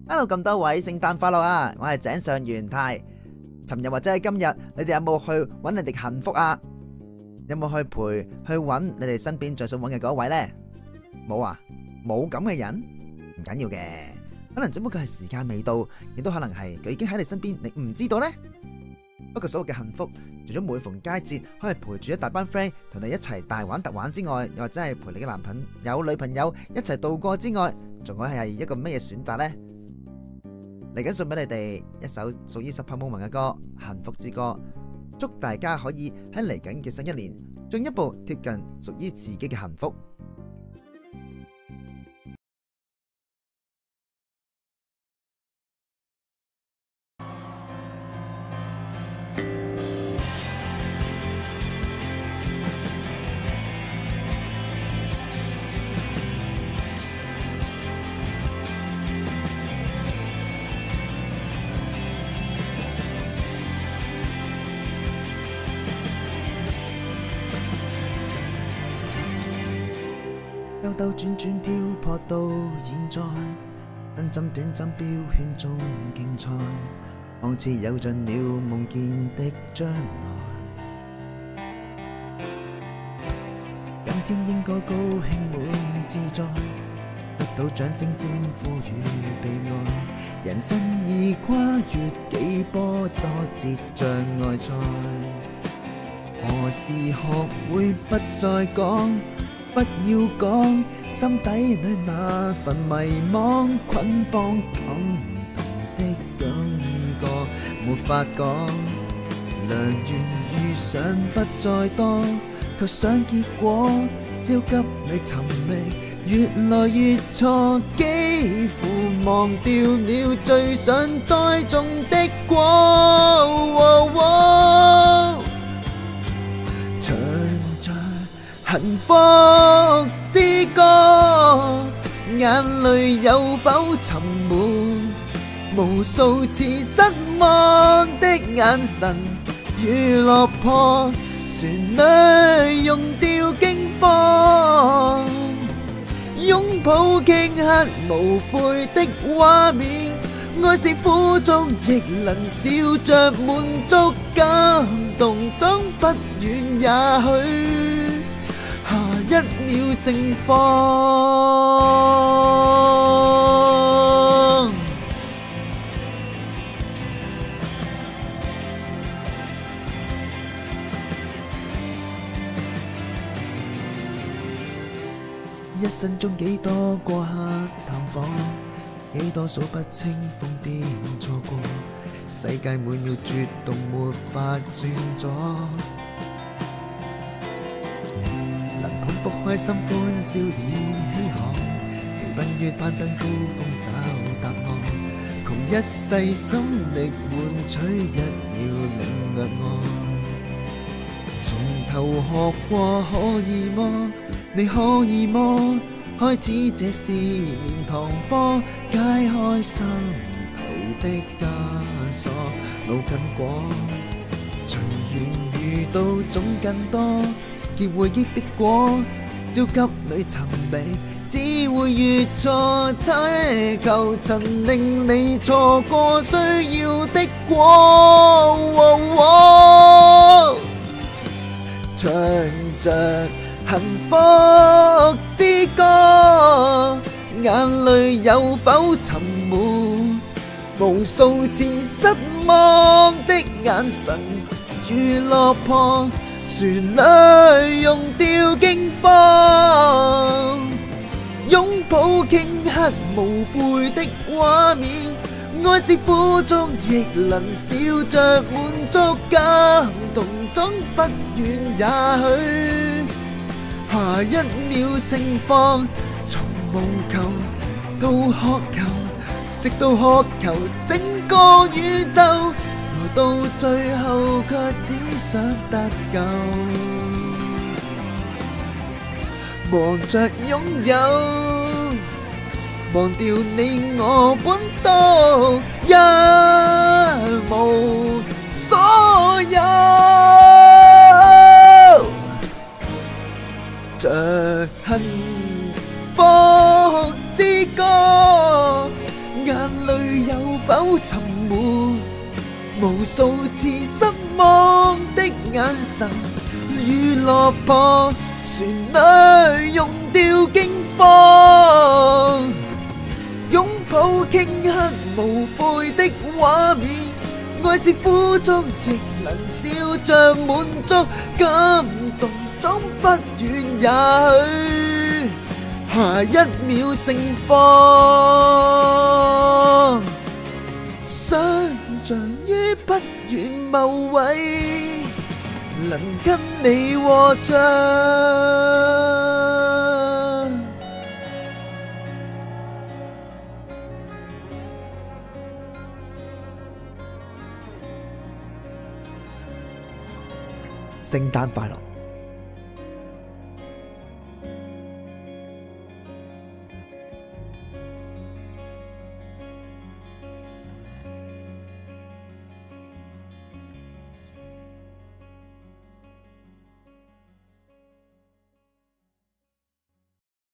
Hello， 咁多位聖誕快樂啊！我係井上元太。尋日或者係今日，你哋有冇去揾你哋幸福啊？有冇去揾你哋身邊最想揾嘅嗰位呢？冇啊，冇咁嘅人唔緊要嘅，可能只不過係時間未到，亦都可能係佢已經喺你身邊，你唔知道呢。不過所有嘅幸福，除咗每逢佳節可以陪住一大班 friend 同你一齊大玩特玩之外，又或者係陪你嘅男朋友、女朋友一齊度過之外，仲可以係一個咩嘢選擇呢？嚟緊送俾你哋一首屬於 Supper Moment 嘅歌《幸福之歌》，祝大家可以喺嚟緊嘅新一年進一步貼近屬於自己嘅幸福。兜兜轉轉漂泊到現在，分針短針標圈中競賽，看似有盡了夢見的將來。今天應該高興滿自在，得到掌聲歡呼與被愛，人生已跨越幾波多節障礙賽，何時學會不再講？不要講，心底裏那份迷惘捆綁感動的感覺，沒法講。良緣遇上不再多，卻想結果焦急裏尋覓，越來越錯，幾乎忘掉了最想栽種的果。唱着幸福之歌，眼淚有否沉沒？無數次失望的眼神如落魄，旋律用掉驚慌，擁抱頃刻無悔的畫面，愛是苦中亦能笑着滿足，感動總不遠，也許下一秒盛放。一生中幾多過客探訪，幾多數不清瘋癲錯過，世界每秒絕動沒法轉左。開心歡笑已稀罕，飛奔越攀登高峰找答案，窮一世心力換取一秒領略愛。從頭學過可以麼？你可以麼？開始這是面堂課，解開心頭的枷鎖，路更廣，隨緣遇到總更多，結回憶的果。焦急裏尋覓，只會越錯，猜求曾令你錯過需要的果。唱着幸福之歌，眼淚有否沉沒？無數次失望的眼神如落魄，旋律用掉驚慌，擁抱頃刻無悔的畫面，愛是苦中亦能笑着滿足，感動總不遠，也許下一秒盛放。從夢求到渴求，直到渴求整個宇宙，到最後卻只想得救，忙着擁有，忘掉你我本都一無所有。着幸福之歌，眼淚否沉沒，無數次失望的眼神如落魄，旋律用掉驚慌，擁抱頃刻無悔的畫面，愛是苦衷亦能笑着滿足，感動總不遠，也許下一秒盛放，想像於不遠某位，能跟你和唱。聖誕快樂！